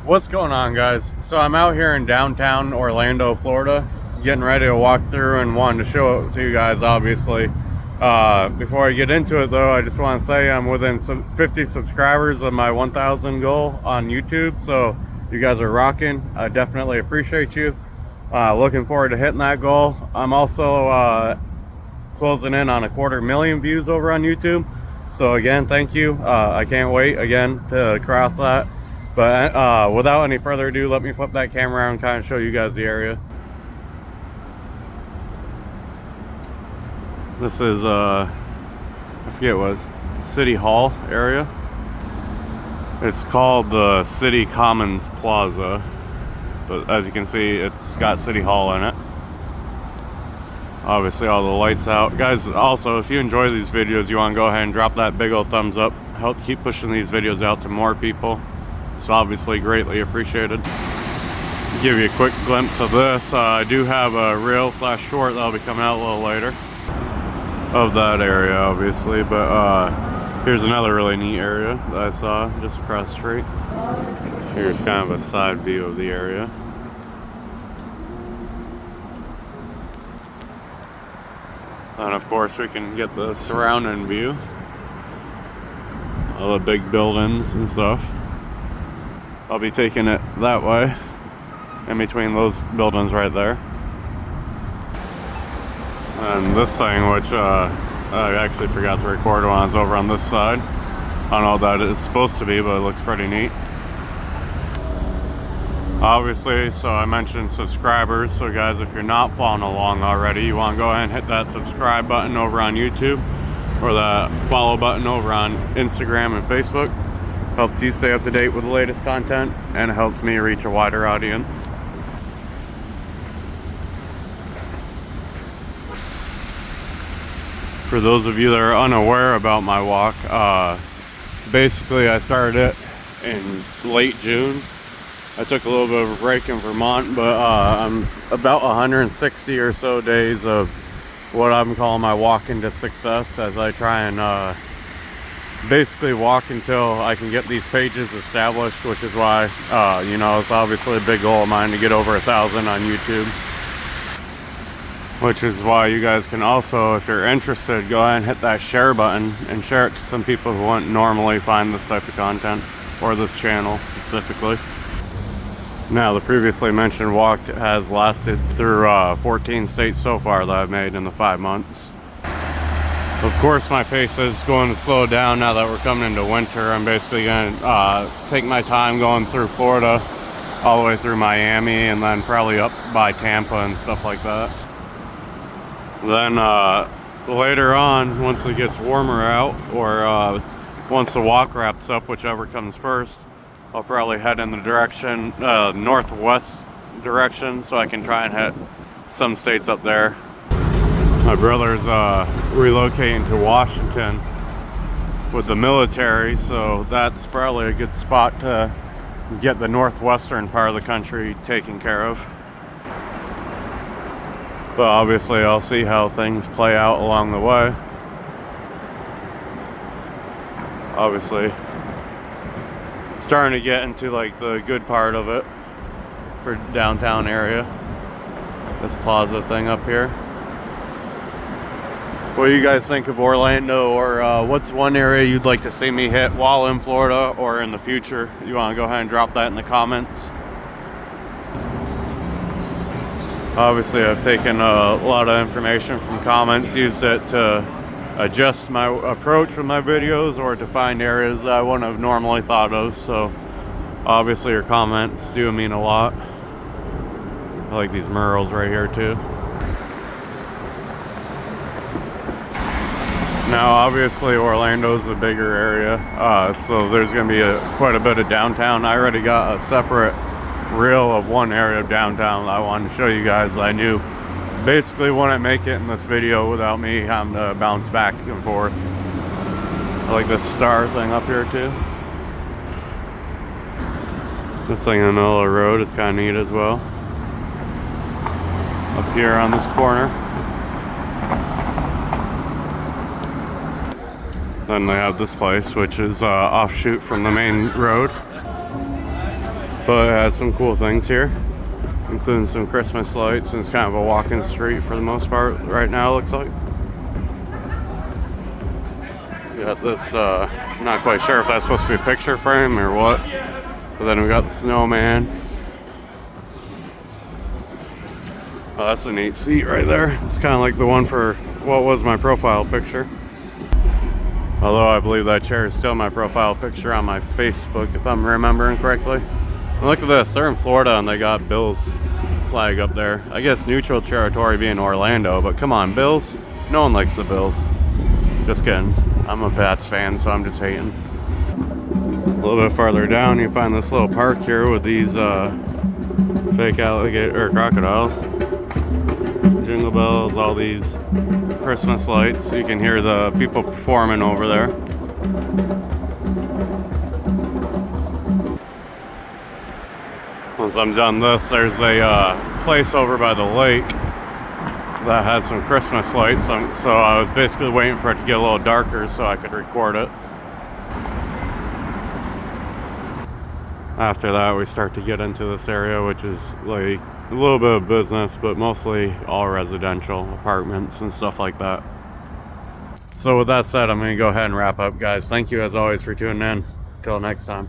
What's going on, guys? So I'm out here in downtown Orlando, Florida, getting ready to walk through and wanted to show it to you guys, obviously. Before I get into it, though, I just want to say I'm within 50 subscribers of my 1,000 goal on YouTube, so you guys are rocking. I definitely appreciate you. Looking forward to hitting that goal. I'm also closing in on 250,000 views over on YouTube. So again, thank you. I can't wait again to cross that. But without any further ado, let me flip that camera around and kind of show you guys the area. This is, I forget what it's, City Hall area. It's called the City Commons Plaza. But as you can see, it's got City Hall in it. Obviously all the lights out. Guys, also, if you enjoy these videos, you want to go ahead and drop that big old thumbs up. Help keep pushing these videos out to more people. It's obviously greatly appreciated. Give you a quick glimpse of this. I do have a reel/short that'll be coming out a little later of that area, obviously. But here's another really neat area that I saw just across the street. Here's kind of a side view of the area. And of course we can get the surrounding view. All the big buildings and stuff. I'll be taking it that way, in between those buildings right there. And this thing, which I actually forgot to record when I was over on this side. I don't know what that is supposed to be, but it looks pretty neat. Obviously, so I mentioned subscribers. So guys, if you're not following along already, you want to go ahead and hit that subscribe button over on YouTube, or the follow button over on Instagram and Facebook. Helps you stay up to date with the latest content, and it helps me reach a wider audience. For those of you that are unaware about my walk, basically I started it in late June. I took a little bit of a break in Vermont, but I'm about 160 or so days of what I'm calling my walk into success, as I try and basically walk until I can get these pages established, which is why, you know, it's obviously a big goal of mine to get over 1,000 on YouTube. Which is why you guys can also, if you're interested, go ahead and hit that share button and share it to some people who wouldn't normally find this type of content, or this channel specifically. Now, the previously mentioned walk has lasted through 14 states so far that I've made in the 5 months. Of course, my pace is going to slow down now that we're coming into winter. I'm basically going to take my time going through Florida, all the way through Miami, and then probably up by Tampa and stuff like that. Then later on, once it gets warmer out, or once the walk wraps up, whichever comes first, I'll probably head in the direction, northwest direction, so I can try and hit some states up there. My brother's relocating to Washington with the military, so that's probably a good spot to get the northwestern part of the country taken care of. But obviously I'll see how things play out along the way. Obviously starting to get into like the good part of it for downtown area. This plaza thing up here. What do you guys think of Orlando, or what's one area you'd like to see me hit while in Florida or in the future? You want to go ahead and drop that in the comments. Obviously I've taken a lot of information from comments, used it to adjust my approach with my videos, or to find areas that I wouldn't have normally thought of. So obviously your comments do mean a lot. I like these murals right here too. Now obviously Orlando's a bigger area, so there's going to be quite a bit of downtown. I already got a separate reel of one area of downtown that I wanted to show you guys. I knew basically wouldn't make it in this video without me having to bounce back and forth. I like this star thing up here too. This thing in the middle of the road is kind of neat as well. Up here on this corner. Then they have this place, which is offshoot from the main road. But it has some cool things here, including some Christmas lights, and it's kind of a walking street for the most part right now, it looks like. Got this, not quite sure if that's supposed to be a picture frame or what. But then we got the snowman. Oh, that's a neat seat right there. It's kind of like the one for what was my profile picture. Although I believe that chair is still my profile picture on my Facebook, if I'm remembering correctly. And look at this, they're in Florida and they got Bills flag up there. I guess neutral territory being Orlando, but come on, Bills? No one likes the Bills. Just kidding. I'm a Pats fan, so I'm just hating. A little bit farther down, you find this little park here with these fake alligator or crocodiles. Jingle bells, all these Christmas lights. You can hear the people performing over there. Once I'm done this, there's a place over by the lake that has some Christmas lights. So I was basically waiting for it to get a little darker so I could record it. After that, we start to get into this area, which is like a little bit of business, but mostly all residential apartments and stuff like that. So with that said, I'm going to go ahead and wrap up, guys. Thank you as always for tuning in. Till next time.